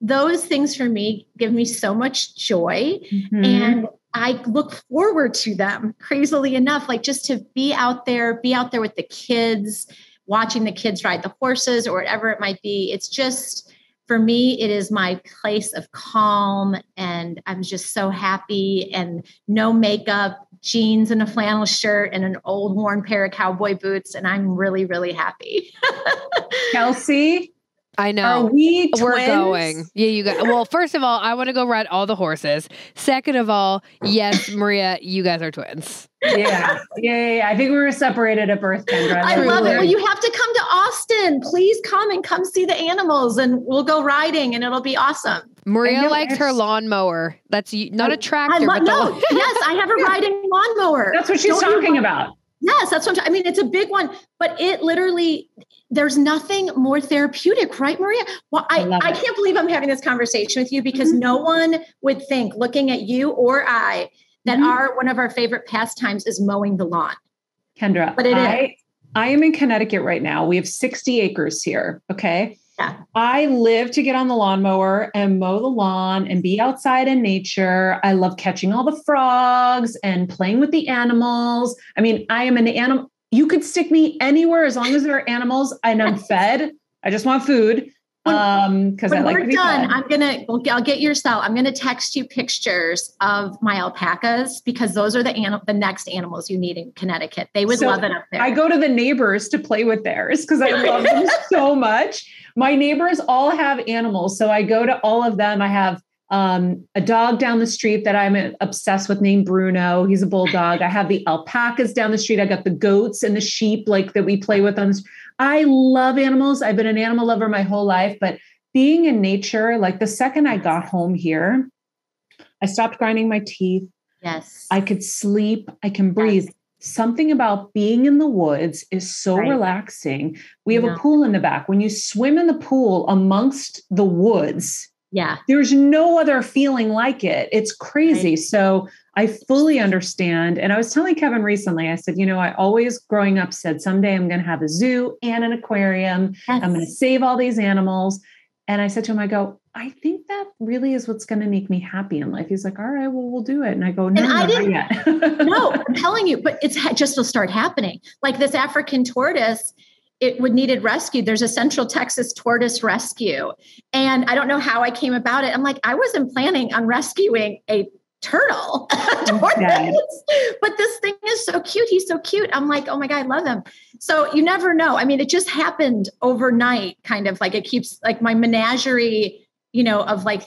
those things for me give me so much joy. And I look forward to them, crazily enough, like just to be out there with the kids, watching the kids ride the horses or whatever it might be. It's just, for me, it is my place of calm. And I'm just so happy, and no makeup, jeans and a flannel shirt and an old worn pair of cowboy boots. And I'm really, really happy. Kelsey? I know. Are we twins? We're going. Yeah, you guys. Well, first of all, I want to go ride all the horses. Second of all, yes, Maria, you guys are twins. Yeah. I think we were separated at birth, Kendra. I love it. Well, you have to come to Austin. Please come see the animals, and we'll go riding, and it'll be awesome. Maria likes her lawnmower. That's not a tractor. Yes, I have a riding lawnmower. That's what she's talking about. Yes, that's what I mean. It's a big one, but it literally, there's nothing more therapeutic, right, Maria? Well, I can't believe I'm having this conversation with you because no one would think, looking at you or I, that one of our favorite pastimes is mowing the lawn. Kendra, but I am in Connecticut right now. We have 60 acres here. Okay. Yeah. I live to get on the lawnmower and mow the lawn and be outside in nature. I love catching all the frogs and playing with the animals. I mean, I am an animal. You could stick me anywhere as long as there are animals and I'm fed. I just want food. Because I like to be fed. I'll get your cell. I'm going to text you pictures of my alpacas because those are the next animals you need in Connecticut. They would love it up there. I go to the neighbors to play with theirs because I love them so much. My neighbors all have animals. So I go to all of them. I have a dog down the street that I'm obsessed with named Bruno. He's a bulldog. I have the alpacas down the street. I got the goats and the sheep that we play with on. I love animals. I've been an animal lover my whole life, but being in nature, like the second I got home here, I stopped grinding my teeth. Yes. I could sleep. I can breathe. Yes. Something about being in the woods is so relaxing. We have a pool in the back. When you swim in the pool amongst the woods, there's no other feeling like it. It's crazy. Right. So I fully understand. And I was telling Kevin recently, I said, I always growing up said, someday I'm going to have a zoo and an aquarium. Yes. I'm going to save all these animals. And I said to him, I think that really is what's going to make me happy in life. He's like, all right, well, we'll do it. And I go, no, not yet. No, I'm telling you, but it's just will start happening. Like this African tortoise, it needed rescued. There's a Central Texas tortoise rescue. And I don't know how I came about it. I'm like, I wasn't planning on rescuing a turtle, tortoise, but this thing is so cute. He's so cute. I'm like, oh my God, I love him. So you never know. I mean, it just happened overnight, kind of like it keeps like my menagerie, of like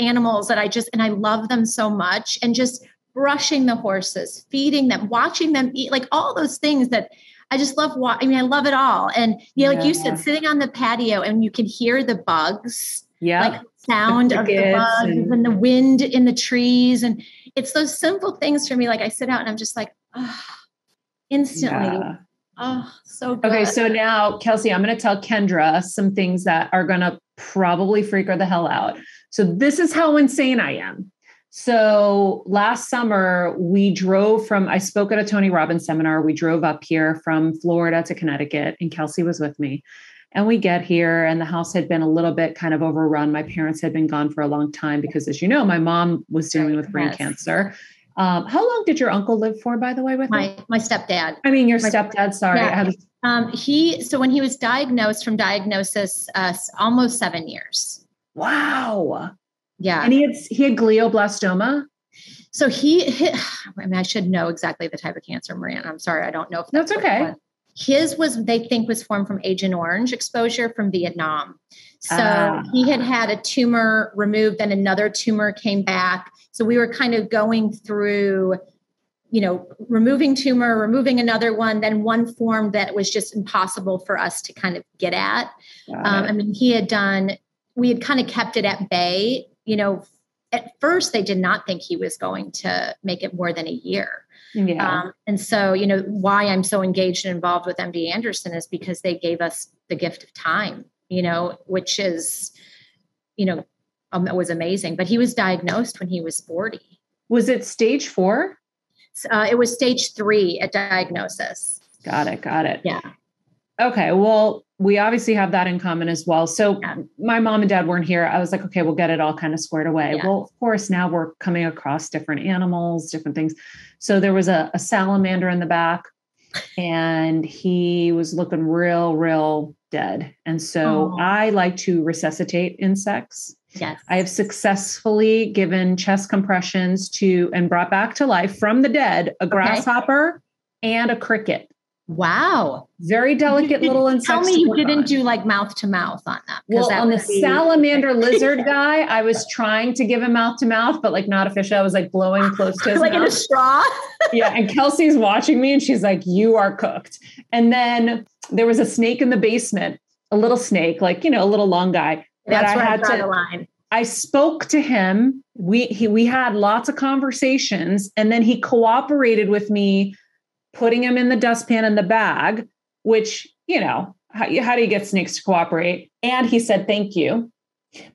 animals that I love them so much, and just brushing the horses, feeding them, watching them eat, like all those things that I just love. I love it all. And like you said, sitting on the patio and you can hear the bugs, like sound of the bugs and the wind in the trees. And it's those simple things for me. Like I sit out and I'm just like, instantly. Yeah. Oh, so good. Okay. So now, Kelsey, I'm going to tell Kendra some things that are going to probably freak her the hell out. So this is how insane I am. So last summer I spoke at a Tony Robbins seminar. We drove up here from Florida to Connecticut, and Kelsey was with me. And we get here and the house had been a little bit kind of overrun. My parents had been gone for a long time because, as you know, my mom was dealing with brain cancer. How long did your uncle live for, by the way, with my stepdad? I mean, your stepdad, sorry. Yeah. So when he was diagnosed from diagnosis, almost 7 years. Wow. Yeah. And he had glioblastoma. So I should know exactly the type of cancer, Marianne. I'm sorry. I don't know if that's okay. His they think was formed from Agent Orange exposure from Vietnam. So he had a tumor removed, then another tumor came back. So we were kind of going through, removing tumor, removing another one, then one form that was just impossible for us to kind of get at. We had kind of kept it at bay. At first they did not think he was going to make it more than a year. Yeah. And so, why I'm so engaged and involved with MD Anderson is because they gave us the gift of time, which is, it was amazing. But he was diagnosed when he was 40. Was it stage 4? It was stage 3 at diagnosis. Got it. Yeah. Okay. Well, we obviously have that in common as well. So my mom and dad weren't here. I was like, okay, we'll get it all kind of squared away. Yeah. Well, of course, now we're coming across different animals, different things. So there was a salamander in the back and he was looking real dead. And so I like to resuscitate insects. Yes. I have successfully given chest compressions to and brought back to life from the dead a grasshopper and a cricket. Wow. Very delicate little insects. Tell me you didn't do like mouth to mouth on them. Well, on the salamander lizard guy, I was trying to give him mouth to mouth, but like not officially. I was like blowing close to his like mouth. In a straw. Yeah. And Kelsey's watching me and she's like, you are cooked. And then there was a snake in the basement, a little snake, like, a little long guy. That's where I draw the line. I spoke to him. We had lots of conversations and then he cooperated with me putting him in the dustpan in the bag, which, how do you get snakes to cooperate? And he said, thank you,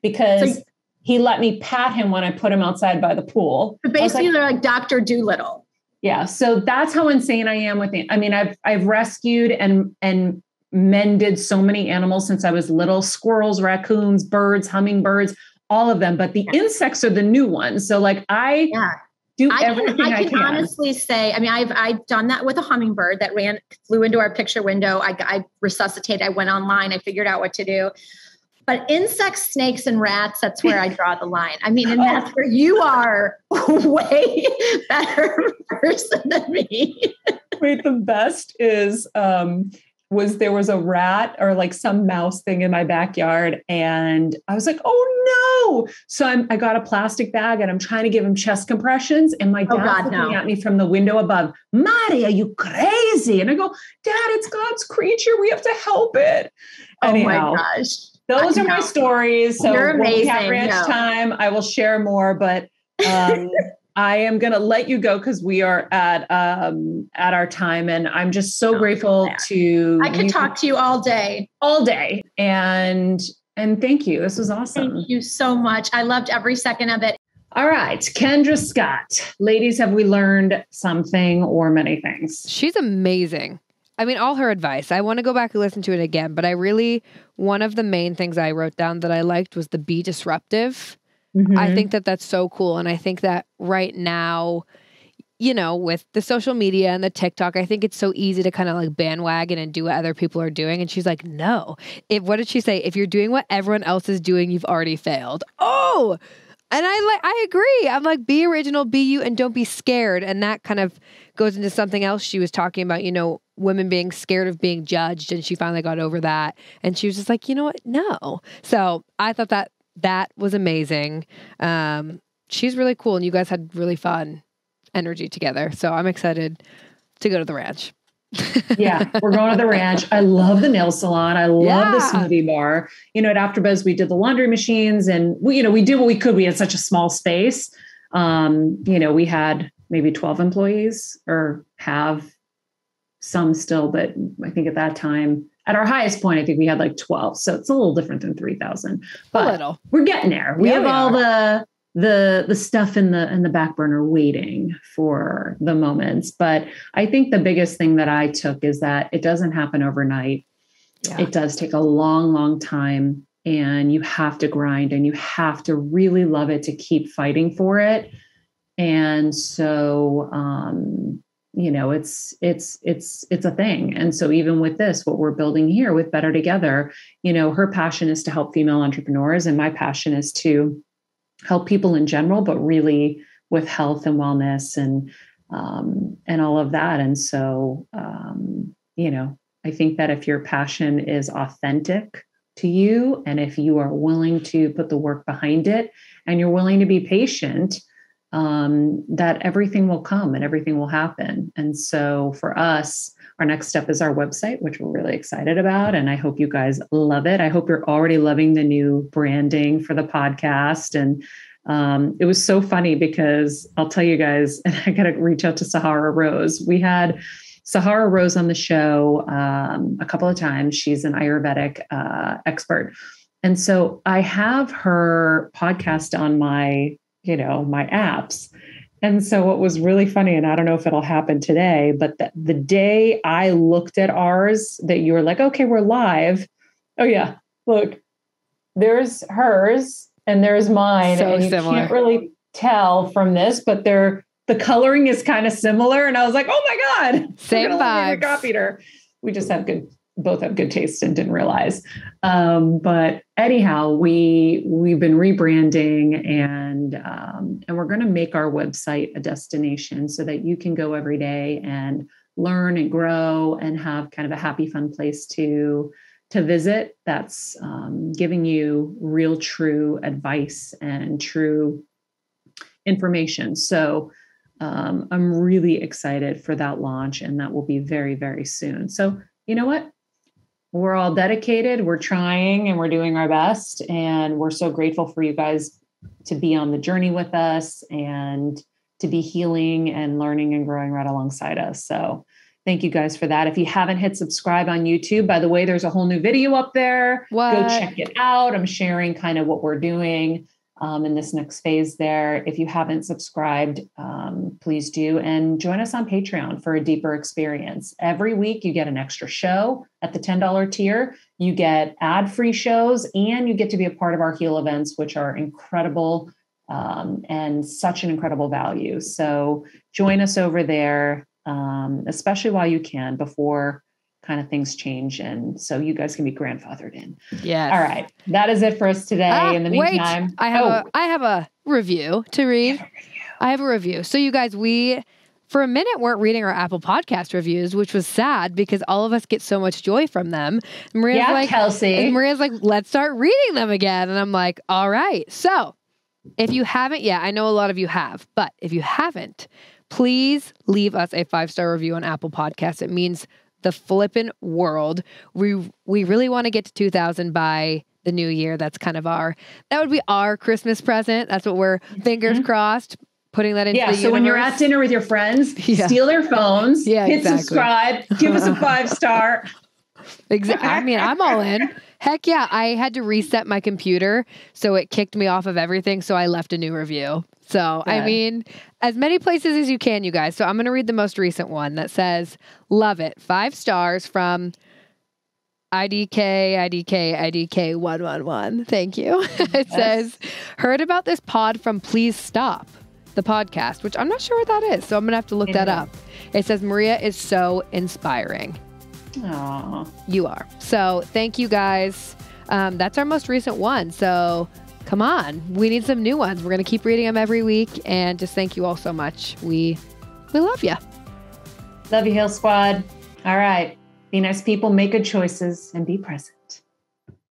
because he let me pat him when I put him outside by the pool. So basically they're like Dr. Dolittle. Yeah. So that's how insane I am with it. I mean, I've rescued and mended so many animals since I was little: squirrels, raccoons, birds, hummingbirds, all of them. But the insects are the new ones. So like do everything I can. Honestly say, I've done that with a hummingbird that flew into our picture window. I resuscitated. I went online. I figured out what to do. But insects, snakes, and rats, that's where I draw the line. And that's where you are way better person than me. Wait, the best is there was a rat or like some mouse thing in my backyard. And I was like, oh no. So I got a plastic bag and I'm trying to give him chest compressions. And my dad's looking at me from the window above. Mari, are you crazy? crazy. And I go, Dad, it's God's creature. We have to help it. Anyhow, oh my gosh. Those are my stories. So You're when we have amazing. ranch time, I will share more, but I am going to let you go because we are at our time, and I'm just so grateful to. I could talk to you all day, and thank you. This was awesome. Thank you so much. I loved every second of it. All right, Kendra Scott, ladies, have we learned something or many things? She's amazing. I mean, all her advice. I want to go back and listen to it again, but one of the main things I wrote down that I liked was the be disruptive. Mm-hmm. I think that that's so cool. And I think that right now, with the social media and the TikTok, I think it's so easy to kind of like bandwagon and do what other people are doing. And she's like, no, what did she say? If you're doing what everyone else is doing, you've already failed. Oh, and I agree. I'm like, be original, be you, and don't be scared. And that kind of goes into something else she was talking about, women being scared of being judged. And she finally got over that. And she was just like, you know what? No. So I thought that was amazing. She's really cool. And you guys had really fun energy together. So I'm excited to go to the ranch. Yeah, we're going to the ranch. I love the nail salon. I love the smoothie bar. At AfterBuzz, we did the laundry machines, and we did what we could. We had such a small space. We had maybe 12 employees, or have some still, but I think at that time, at our highest point, I think we had like 12. So it's a little different than 3,000. But we're getting there. We have all the stuff in the back burner waiting for the moments. But I think the biggest thing that I took is that it doesn't happen overnight. Yeah. It does take a long, long time, and you have to grind, and you have to really love it to keep fighting for it. And so, it's a thing. And so even with this, what we're building here with Better Together, her passion is to help female entrepreneurs, and my passion is to help people in general, but really with health and wellness and all of that. And so, I think that if your passion is authentic to you, and if you are willing to put the work behind it, and you're willing to be patient, that everything will come and everything will happen. And so for us, our next step is our website, which we're really excited about. And I hope you guys love it. I hope you're already loving the new branding for the podcast. And it was so funny because I'll tell you guys, and I got to reach out to Sahara Rose. We had Sahara Rose on the show a couple of times. She's an Ayurvedic expert. And so I have her podcast on my apps. And so what was really funny, and I don't know if it'll happen today, but the day I looked at ours, that you were like, okay, we're live. Oh yeah, look, there's hers and there's mine. So and you similar. Can't really tell from this, but the coloring is kind of similar. And I was like, oh my God, same vibes. Copied her. We just both have good taste and didn't realize. But anyhow, we've been rebranding, and we're going to make our website a destination so that you can go every day and learn and grow and have kind of a happy, fun place to visit. That's giving you real, true advice and true information. So I'm really excited for that launch, and that will be very, very soon. So you know what? We're all dedicated, we're trying, and we're doing our best. And we're so grateful for you guys to be on the journey with us and to be healing and learning and growing right alongside us. So thank you guys for that. If you haven't hit subscribe on YouTube, by the way, there's a whole new video up there. What? Go check it out. I'm sharing kind of what we're doing in this next phase there. If you haven't subscribed, please do. And join us on Patreon for a deeper experience. Every week you get an extra show at the $10 tier. You get ad-free shows, and you get to be a part of our Heal events, which are incredible and such an incredible value. So join us over there, especially while you can, before kind of things change. And so you guys can be grandfathered in. Yes. All right. That is it for us today. In the meantime, wait, I have a review to read. I have a review. So you guys, we, for a minute, weren't reading our Apple Podcast reviews, which was sad because all of us get so much joy from them. And Maria's like, Kelsey. And Maria's like, let's start reading them again. And I'm like, all right. So if you haven't yet, I know a lot of you have, but if you haven't, please leave us a 5-star review on Apple Podcasts. It means the flippin' world. We really want to get to 2,000 by the new year. That would be our Christmas present. That's what we're fingers crossed, putting that into the universe. So when you're at dinner with your friends, steal their phones, hit subscribe, give us a 5-star. Exactly. I mean, I'm all in. Heck yeah. I had to reset my computer, so it kicked me off of everything. So I left a new review. So, I mean, as many places as you can, you guys. So I'm going to read the most recent one that says, love it. 5 stars from IDK 111. Thank you. It says, heard about this pod from Please Stop, the podcast, which I'm not sure what that is. So I'm going to have to look that up. It says, Maria is so inspiring. Aww. You are. So thank you guys. That's our most recent one. So come on. We need some new ones. We're going to keep reading them every week. And just thank you all so much. We love you. Love you, Hill Squad. All right. Be nice people, make good choices, and be present.